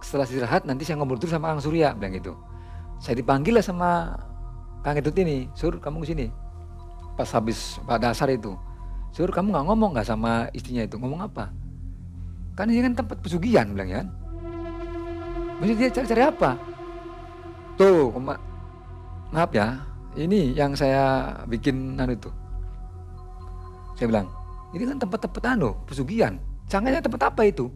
[SPEAKER 1] Setelah istirahat nanti saya ngobrol terus sama Kang Surya bilang gitu. Saya dipanggil lah sama Kang Edut ini, Sur kamu kesini. Pas habis pada asar itu. Sur kamu nggak ngomong nggak sama istrinya itu, ngomong apa? Kan ini kan tempat pesugihan bilang ya. Maksudnya dia cari apa? Tuh, maaf ya, ini yang saya bikin itu. Saya bilang, ini kan tempat-tempat pesugihan. Sangkanya tempat apa itu?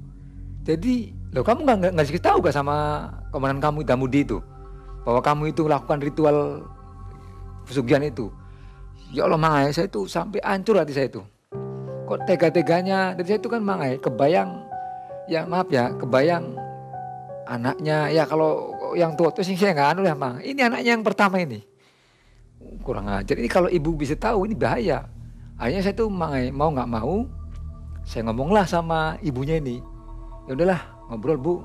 [SPEAKER 1] Jadi, loh kamu nggak dikasih tahu gak sama komandan kamu Damudi itu bahwa kamu itu lakukan ritual pesugihan itu? Ya Allah Mang, saya itu sampai hancur hati saya itu. Kok tega-teganya? Dari saya itu kan Mang, kebayang, ya maaf ya, kebayang anaknya. Ya kalau yang tua itu sih saya nggak ya Mang. Ini anaknya yang pertama ini. Kurang ajar. Ini kalau ibu bisa tahu ini bahaya. Akhirnya saya tuh Mang, mau nggak mau, saya ngomonglah sama ibunya ini. Ya udahlah ngobrol Bu.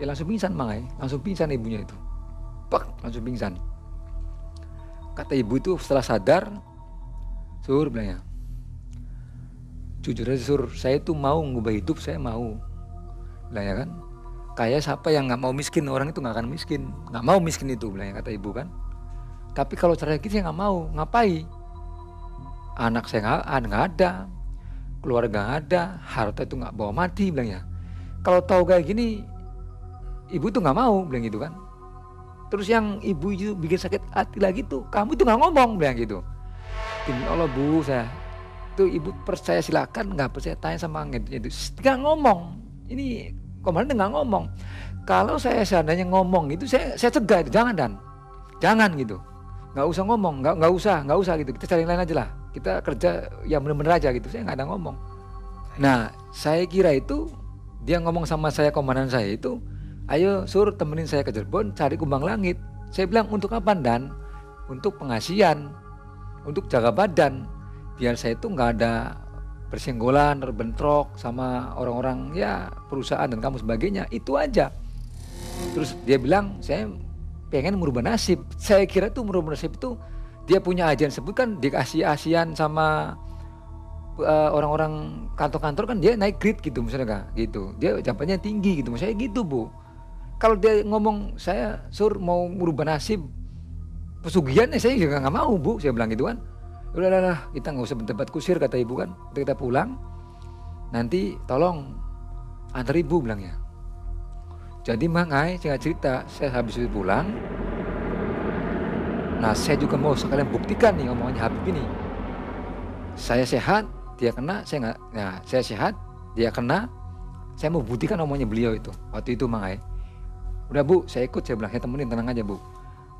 [SPEAKER 1] Ya langsung pingsan Mang, langsung pingsan ibunya itu. Pak, langsung pingsan. Kata ibu itu setelah sadar, Sur bilangnya, jujur aja Sur, saya itu mau ngubah hidup, saya mau. Bilangnya kan, kayak siapa yang nggak mau miskin, orang itu nggak akan miskin, nggak mau miskin itu, bilangnya kata ibu kan. Tapi kalau cara gitu saya nggak mau, ngapain? Anak saya nggak ada, keluarga nggak ada, harta itu nggak bawa mati, bilangnya. Kalau tahu kayak gini, ibu tuh nggak mau, bilang gitu kan. Terus yang ibu itu bikin sakit hati lagi tuh, kamu itu nggak ngomong bilang gitu. Demi Allah Bu, saya tuh ibu percaya silakan, nggak percaya tanya sama itu. Nggak ngomong, ini komandan nggak ngomong. Kalau saya seandainya ngomong itu, saya cegah itu, jangan gitu, nggak usah ngomong, nggak usah gitu. Kita cari lain aja lah, kita kerja yang benar-benar aja gitu. Saya nggak ada ngomong. Nah, saya kira itu dia ngomong sama saya komandan saya itu. Ayo Sur temenin saya ke Cirebon cari kumbang langit. Saya bilang untuk apa Dan? Untuk pengasihan, untuk jaga badan. Biar saya itu nggak ada bersenggolan, bentrok sama orang-orang ya perusahaan dan kamu sebagainya, itu aja. Terus dia bilang saya pengen merubah nasib. Saya kira tuh merubah nasib itu dia punya ajian sebut kan dikasih asian sama orang-orang kantor-kantor kan dia naik grade gitu misalnya Kak, gitu. Dia jabatannya tinggi gitu, misalnya gitu Bu. Kalau dia ngomong saya Sur mau merubah nasib pesugihan ya saya juga nggak mau Bu, saya bilang gitu kan. Udahlah kita nggak usah berdebat kusir kata ibu kan. Kita pulang nanti tolong antar ibu bilangnya. Jadi Mangai singkat cerita saya habis itu pulang. Nah saya juga mau sekalian buktikan nih omongannya Habib ini. Saya sehat dia kena, saya nggak. Nah saya sehat dia kena. Saya mau buktikan omongannya beliau itu waktu itu Mangai. Udah Bu saya ikut, saya bilang saya temenin tenang aja Bu.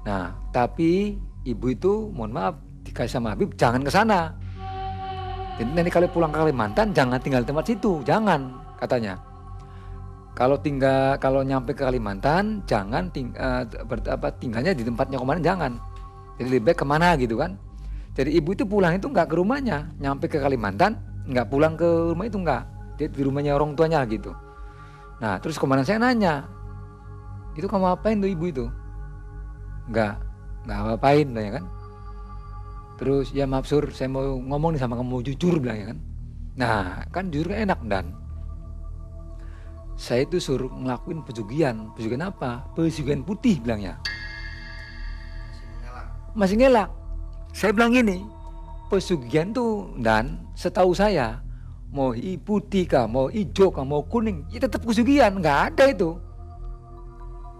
[SPEAKER 1] Nah tapi ibu itu mohon maaf dikasih sama Habib jangan ke sana. Jadi nanti kalau pulang ke Kalimantan jangan tinggal di tempat situ, jangan katanya. Kalau nyampe ke Kalimantan jangan tinggalnya di tempatnya komandan jangan. Jadi lebih baik kemana gitu kan. Jadi ibu itu pulang itu nggak ke rumahnya, nyampe ke Kalimantan nggak pulang ke rumah itu nggak, dia di rumahnya orang tuanya gitu. Nah terus komandan saya nanya, itu kamu apain tuh ibu itu? Nggak apa-apain ya kan. Terus ya maaf Sur, saya mau ngomong nih sama kamu jujur bilang ya kan. Nah kan jujur kan enak dan saya itu suruh ngelakuin pesugihan apa? Pesugihan putih bilangnya. Masih ngelak. Saya bilang gini, pesugihan tuh dan setahu saya mau putih kah, mau hijau kah, mau kuning, ya tetap pesugihan, nggak ada itu.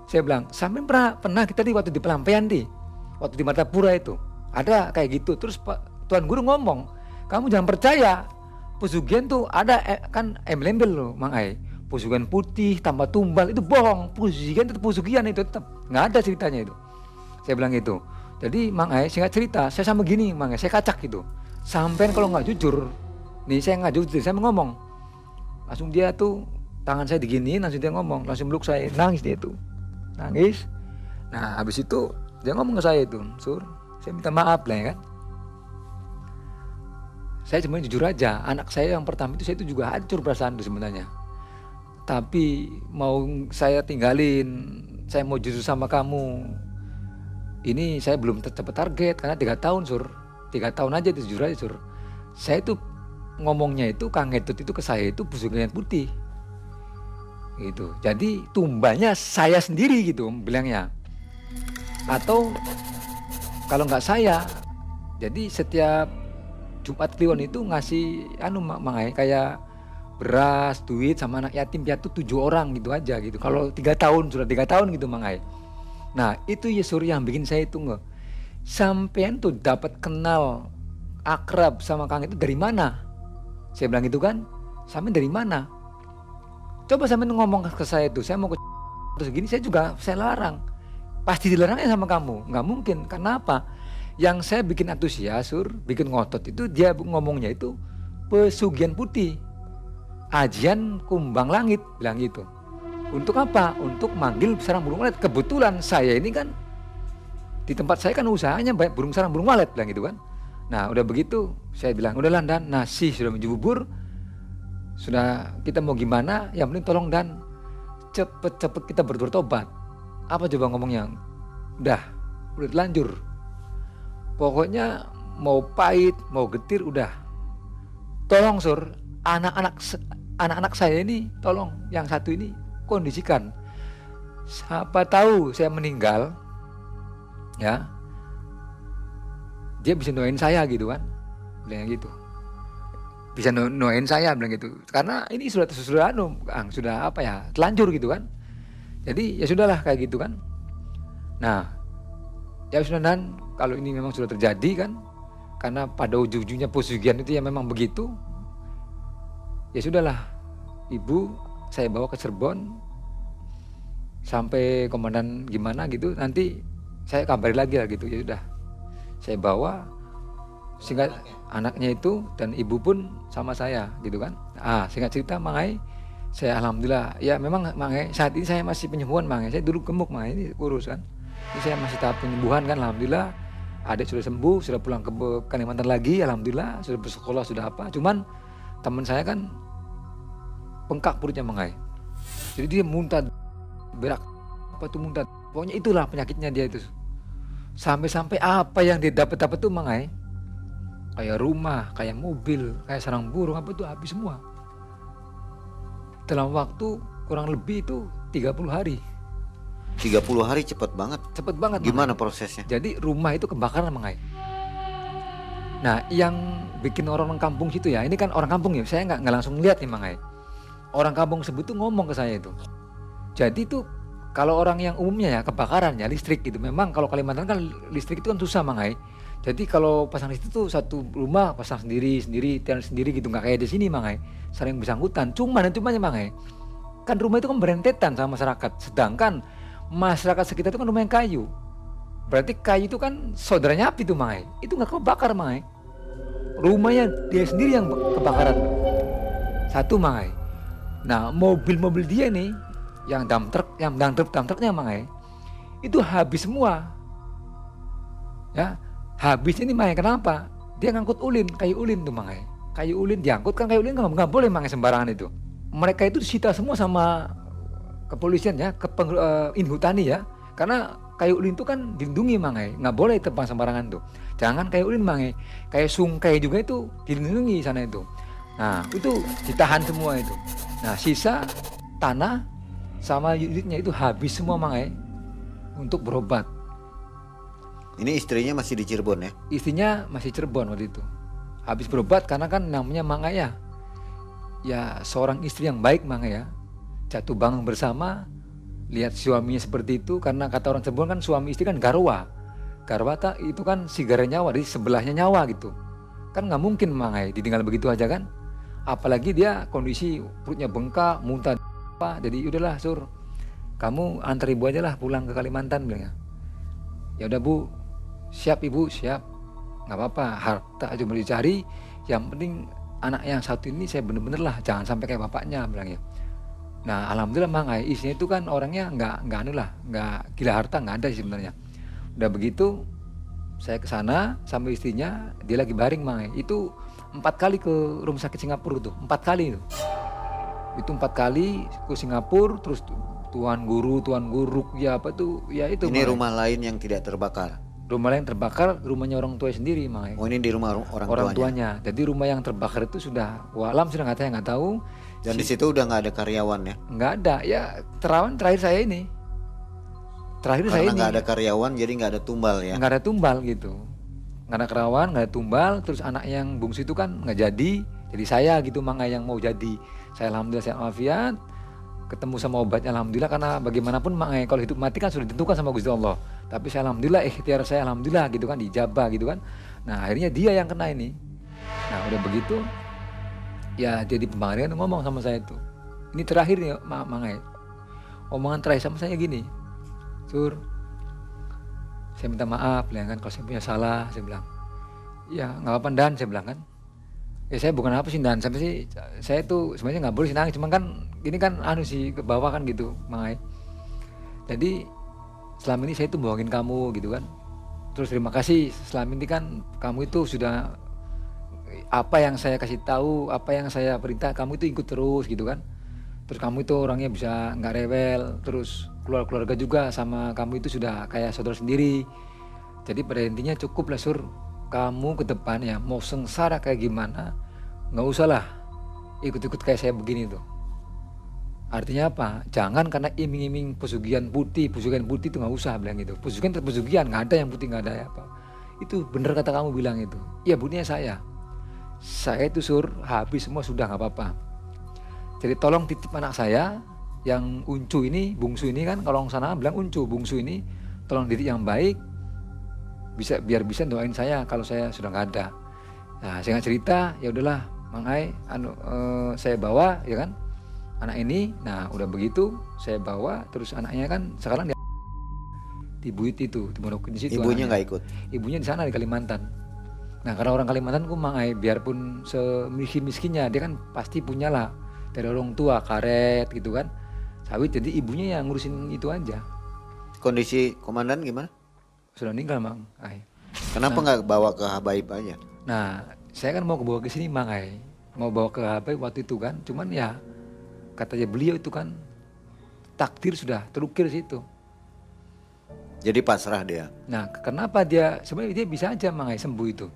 [SPEAKER 1] Saya bilang, sampai pernah kita waktu di Pelampian waktu di Martapura itu. Ada kayak gitu. Terus Pak Tuan Guru ngomong, kamu jangan percaya pesugihan tuh ada kan embel-embel loh Mang Ai. Pesugihan putih tambah tumbal itu bohong. Pesugihan itu pesugihan itu tetap nggak ada ceritanya itu. Saya bilang gitu. Jadi Mang Ai singkat cerita saya sama gini Mang Ai, saya kacak gitu. Sampai kalau nggak jujur, nih saya nggak jujur, saya mau ngomong. Langsung dia tuh tangan saya diginiin, langsung dia ngomong, langsung meluk saya, nangis dia tuh, nangis. Nah habis itu dia ngomong ke saya itu, Sur. Saya minta maaf lah ya kan. Saya cuma jujur aja, anak saya yang pertama itu saya itu juga hancur perasaan itu sebenarnya. Tapi mau saya tinggalin, saya mau jujur sama kamu. Ini saya belum tercapai target karena 3 tahun Sur. 3 tahun aja itu jujur aja Sur. Saya itu ngomongnya itu Kang Getut itu ke saya itu pesugihan putih. Gitu. Jadi tumbanya saya sendiri gitu bilangnya. Atau kalau nggak saya, jadi setiap Jumat Kliwon itu ngasih Mang Ai kayak beras, duit sama anak yatim piatu 7 orang gitu aja gitu. Kalau 3 tahun sudah 3 tahun gitu Mang Ai. Nah itu ya Sur yang bikin saya itu nggak sampean tuh dapat kenal akrab sama Kang itu dari mana? Saya bilang gitu kan, sampean dari mana? Coba sampean ngomong ke saya itu, saya mau ke terus gini saya larang. Pasti dilarangnya sama kamu, nggak mungkin. Karena apa? Yang saya bikin antusias, Sur, bikin ngotot itu dia ngomongnya itu pesugihan putih, ajian kumbang langit, bilang gitu. Untuk apa? Untuk manggil sarang burung walet. Kebetulan saya ini kan di tempat saya kan usahanya banyak sarang burung walet, bilang gitu kan. Nah udah begitu saya bilang udahlah Dan, nasi sudah menjubur, sudah kita mau gimana? Yang penting tolong Dan cepet-cepet kita bertobat. Apa coba ngomongnya? Udah terlanjur. Pokoknya mau pahit, mau getir udah. Tolong Sur, anak-anak saya ini tolong yang satu ini kondisikan. Siapa tahu saya meninggal, ya, dia bisa doain saya gitu kan, bilang gitu. Bisa doain saya bilang gitu. Karena ini sudah apa ya, telanjur gitu kan. Jadi ya sudahlah kayak gitu kan. Nah, ya sudah Dan, kalau ini memang sudah terjadi kan, karena pada ujung-ujungnya pesugihan itu ya memang begitu. Ya sudahlah, Ibu saya bawa ke Cirebon sampai komandan gimana gitu, nanti saya kabari lagi lah gitu. Ya sudah, saya bawa singkat anaknya itu dan ibu pun sama saya gitu kan. Singkat cerita Mang Ai, saya alhamdulillah ya memang Mang Ai saat ini saya masih penyembuhan Mang Ai. Saya dulu gemuk Mang Ai, ini kurus kan. Ini saya masih tahap penyembuhan kan alhamdulillah. Adik sudah sembuh, sudah pulang ke Kalimantan lagi alhamdulillah, sudah bersekolah sudah apa. Cuman teman saya kan bengkak perutnya Mang Ai. Jadi dia muntah, berak, apa tuh muntah. Pokoknya itulah penyakitnya dia itu. Sampai-sampai apa yang dia dapat tuh Mang Ai, kayak rumah, kayak mobil, kayak sarang burung apa tuh habis semua. Dalam waktu kurang lebih itu 30 hari.
[SPEAKER 3] 30 hari cepet banget.
[SPEAKER 1] Cepet banget.
[SPEAKER 3] Gimana prosesnya?
[SPEAKER 1] Jadi rumah itu kebakaran Mang Ai. Nah yang bikin orang kampung situ ya, ini kan orang kampung ya, saya nggak langsung lihat nih Mang Ai. Orang kampung sebut tuh ngomong ke saya itu. Jadi tuh kalau orang yang umumnya ya kebakaran ya listrik gitu. Memang kalau Kalimantan kan listrik itu kan susah Mang Ai. Jadi kalau pasang listrik tuh satu rumah pasang sendiri, tiang sendiri gitu, nggak kayak di sini Mang Ai. Sering bersangkutan. Cuman Mang Ai, kan rumah itu kan berentetan sama masyarakat. Sedangkan masyarakat sekitar itu kan rumah yang kayu. Berarti kayu itu kan saudaranya api tuh Mang Ai. Itu nggak kebakar Mang Ai. Rumahnya dia sendiri yang kebakaran. Satu Mang Ai. Nah mobil-mobil dia nih yang dump truknya Mang Ai, itu habis semua. Ya, habis ini Mang Ai kenapa? Dia ngangkut ulin, kayu ulin tuh Mang Ai. Kayu ulin diangkut kan, kayu ulin nggak boleh Mang Ai sembarangan itu. Mereka itu disita semua sama kepolisian ya, Inhutani ya. Karena kayu ulin itu kan dilindungi Mang Ai, nggak boleh tebang sembarangan tuh. Jangan kayu ulin Mang Ai, kayak sungkai juga itu dilindungi sana itu. Nah itu ditahan semua itu. Nah sisa tanah sama unitnya itu habis semua Mang Ai untuk berobat.
[SPEAKER 3] Ini istrinya masih di Cirebon ya?
[SPEAKER 1] Istrinya masih Cirebon waktu itu. Habis berobat karena kan namanya Mang Ai ya. Ya seorang istri yang baik Mang Ai ya. Jatuh bangun bersama, lihat suaminya seperti itu, karena kata orang Cirebon kan suami istri kan garwa. Garwa itu kan sigara nyawa, di sebelahnya nyawa gitu. Kan nggak mungkin Mang Ai ditinggal begitu aja kan. Apalagi dia kondisi perutnya bengkak, muntah apa. Jadi udahlah Sur, kamu antar ibu aja lah pulang ke Kalimantan bilangnya. Ya udah Bu, siap Ibu, siap. Nggak apa-apa, harta cuma dicari. Yang penting anak yang satu ini saya bener-bener lah, jangan sampai kayak bapaknya bilangnya. Nah alhamdulillah Mang Ai, istrinya itu kan orangnya nggak anu lah, nggak gila harta, nggak ada sih sebenarnya. Udah begitu saya ke sana sama istrinya, dia lagi baring Mang Ai. Itu 4 kali ke rumah sakit Singapura tuh, 4 kali itu. Itu 4 kali ke Singapura, terus tuan guru ya apa tuh ya itu.
[SPEAKER 3] Ini rumah lain yang tidak terbakar.
[SPEAKER 1] Rumah lain terbakar, rumahnya orang tua sendiri Mang Ai.
[SPEAKER 3] Oh ini di rumah orang
[SPEAKER 1] tuanya. Jadi rumah yang terbakar itu sudah walam sudah nggak tahu.
[SPEAKER 3] Dan di situ udah nggak ada karyawan ya?
[SPEAKER 1] Nggak ada ya, terakhir saya ini.
[SPEAKER 3] Karena nggak ada karyawan jadi nggak ada tumbal ya?
[SPEAKER 1] Nggak ada tumbal gitu. Nggak ada karyawan, nggak ada tumbal. Terus anak yang bungsu itu kan nggak jadi saya gitu Mang Ai yang mau jadi. Saya alhamdulillah sehat walafiat, ketemu sama obatnya alhamdulillah. Karena bagaimanapun Mang Ai kalau hidup mati kan sudah ditentukan sama Gusti Allah. Tapi saya alhamdulillah, ikhtiar saya alhamdulillah gitu kan, dijabah gitu kan. Nah akhirnya dia yang kena ini. Nah udah begitu ya, jadi pembangarian ngomong sama saya itu. Ini terakhir nih Mang Ai, omongan terakhir sama saya gini, Sur, saya minta maaf ya kan kalau saya punya salah. Saya bilang ya nggak apa-apa Dan, saya bilang kan ya saya bukan apa sih Dan, sampai sih saya tuh sebenarnya nggak boleh sih nangis, cuman kan ini kan anu sih ke bawah kan gitu Mang Ai. Jadi selama ini saya tuh bohongin kamu gitu kan, terus terima kasih selama ini kan kamu itu sudah apa yang saya kasih tahu, apa yang saya perintah kamu itu ikut terus gitu kan. Terus kamu itu orangnya bisa nggak rewel, terus keluarga juga sama kamu itu sudah kayak saudara sendiri. Jadi pada intinya cukup lah Sur, kamu ke depan ya mau sengsara kayak gimana nggak usah lah ikut-ikut kayak saya begini tuh. Artinya apa? Jangan karena iming-iming pesugihan putih itu nggak usah bilang gitu. Pesugihan nggak ada yang putih, nggak ada apa. Itu bener kata kamu bilang itu. Iya buninya saya itu Sur habis semua sudah nggak apa-apa. Jadi tolong titip anak saya yang Uncu ini, bungsu ini kan, kalau orang sana bilang Uncu, bungsu ini tolong didik yang baik, biar bisa doain saya kalau saya sudah nggak ada. Nah saya cerita ya udahlah Mang Ai, saya bawa ya kan anak ini. Nah udah begitu saya bawa, terus anaknya kan sekarang di Buit itu, di Monokin di situ.
[SPEAKER 3] Ibunya nggak ikut?
[SPEAKER 1] Ibunya di sana di Kalimantan. Nah karena orang Kalimantan Mang Ai, biarpun semiskin-miskinnya dia kan pasti punya lah dari orang tua karet gitu kan, sawit. Jadi ibunya yang ngurusin itu aja.
[SPEAKER 3] Kondisi komandan gimana?
[SPEAKER 1] Sudah meninggal Mang Ai.
[SPEAKER 3] Kenapa nggak bawa ke Habaib aja?
[SPEAKER 1] Nah saya kan mau bawa ke sini Mang Ai, mau bawa ke HP waktu itu kan. Cuman ya katanya beliau itu kan takdir sudah terukir situ.
[SPEAKER 3] Jadi pasrah dia.
[SPEAKER 1] Nah, kenapa dia sebenarnya dia bisa aja Mangai sembuh itu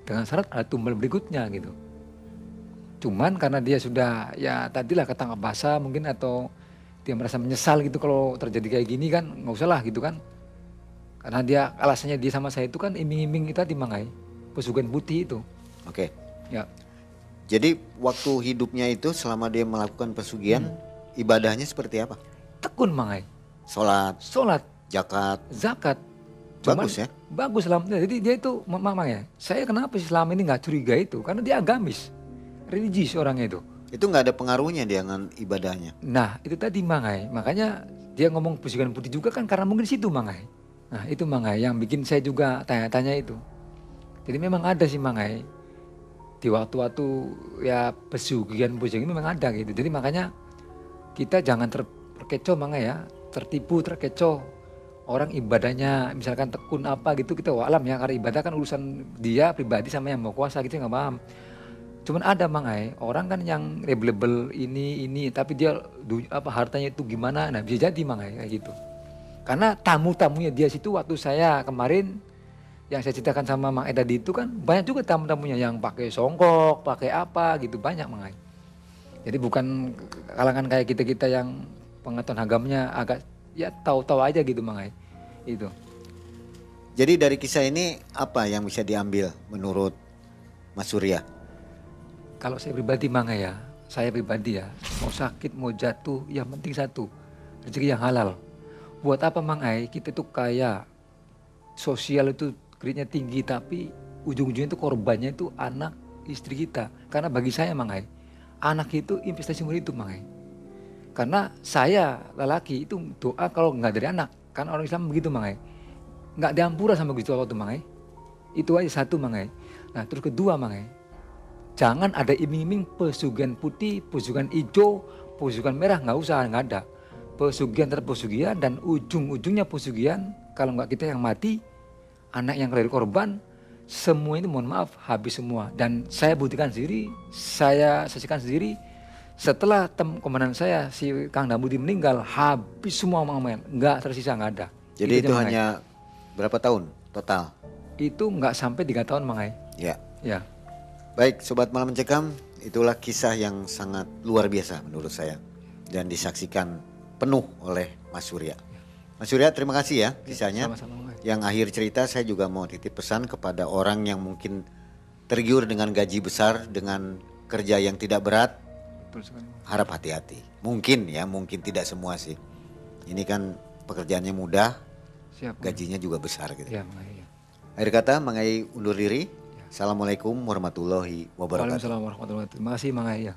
[SPEAKER 1] dengan syarat ada tumbal berikutnya gitu. Cuman karena dia sudah ya tadilah ketangkap basah mungkin atau dia merasa menyesal gitu kalau terjadi kayak gini kan nggak usah lah gitu kan. Karena dia alasannya dia sama saya itu kan iming-iming kita di Mangai pesugihan putih itu.
[SPEAKER 3] Oke.
[SPEAKER 1] Ya,
[SPEAKER 3] Jadi waktu hidupnya itu selama dia melakukan pesugihan, ibadahnya seperti apa?
[SPEAKER 1] tekun Mangai,
[SPEAKER 3] Sholat,
[SPEAKER 1] sholat,
[SPEAKER 3] zakat.
[SPEAKER 1] zakat.
[SPEAKER 3] Bagus ya?
[SPEAKER 1] Bagus selama jadi dia itu Mamang ya. Saya kenapa sih selama ini nggak curiga itu karena dia agamis, religius orangnya itu.
[SPEAKER 3] Itu nggak ada pengaruhnya dia dengan ibadahnya.
[SPEAKER 1] Nah itu tadi Mangai, makanya dia ngomong pesugihan putih juga kan karena mungkin situ Mangai. Nah itu Mangai yang bikin saya juga tanya-tanya itu. Jadi memang ada sih Mangai di waktu-waktu ya pesugihan ini memang ada gitu. Jadi makanya kita jangan terkecoh Mangai ya, tertipu, terkecoh. Orang ibadahnya misalkan tekun apa gitu kita walam ya karena ibadah kan urusan dia pribadi sama yang mau kuasa gitu nggak paham. Cuman ada Mangai orang kan yang rebel ini tapi dia hartanya itu gimana, nah bisa jadi Mangai kayak gitu. Karena tamu-tamunya dia situ waktu saya kemarin yang saya ceritakan sama Mang Eda itu kan banyak juga tamu-tamunya yang pakai songkok, pakai apa gitu banyak Mangai. Jadi bukan kalangan kayak kita-kita yang pengetahuan agamanya agak ya tahu-tahu aja gitu Mangai. Itu.
[SPEAKER 3] Jadi dari kisah ini apa yang bisa diambil menurut Mas Surya?
[SPEAKER 1] Kalau saya pribadi Mangai ya, saya pribadi ya, mau sakit mau jatuh yang penting satu, rezeki yang halal. Buat apa Mangai? Kita tuh kaya, sosial itu kreditnya tinggi tapi ujung-ujungnya itu korbannya itu anak istri kita. Karena bagi saya Mangai, anak itu investasi umur itu Mangai. Karena saya lelaki itu doa kalau nggak dari anak, kan orang Islam begitu Mangai, nggak diampura sama Gusti Allah tuh Mangai. Itu aja satu Mangai. Nah terus kedua Mangai, jangan ada iming-iming pesugihan putih, pesugihan hijau, pesugihan merah nggak usah, nggak ada. Pesugihan terpesugihan dan ujung-ujungnya pesugihan kalau nggak kita yang mati, anak yang dari korban, semua itu mohon maaf habis semua. Dan saya buktikan sendiri, saya saksikan sendiri. Setelah komandan saya si Kang Damudi meninggal habis semua Mangai, nggak tersisa nggak ada.
[SPEAKER 3] Jadi itu hanya berapa tahun total?
[SPEAKER 1] Itu nggak sampai 3 tahun Mangai.
[SPEAKER 3] Ya.
[SPEAKER 1] Ya.
[SPEAKER 3] Baik Sobat Malam Mencekam, itulah kisah yang sangat luar biasa menurut saya. Dan disaksikan penuh oleh Mas Surya. Mas Surya terima kasih ya kisahnya.
[SPEAKER 1] Sama-sama Mangai.
[SPEAKER 3] Yang akhir cerita saya juga mau titip pesan kepada orang yang mungkin tergiur dengan gaji besar, dengan kerja yang tidak berat. Harap hati-hati. Mungkin ya, mungkin tidak semua sih. Ini kan pekerjaannya mudah,
[SPEAKER 1] Siap.
[SPEAKER 3] gajinya juga besar gitu.
[SPEAKER 1] Ya, Mangai. Ya.
[SPEAKER 3] Akhir kata Mangai undur diri. Assalamualaikum warahmatullahi wabarakatuh.
[SPEAKER 1] Waalaikumsalam warahmatullahi wabarakatuh. Terima kasih Mangai ya.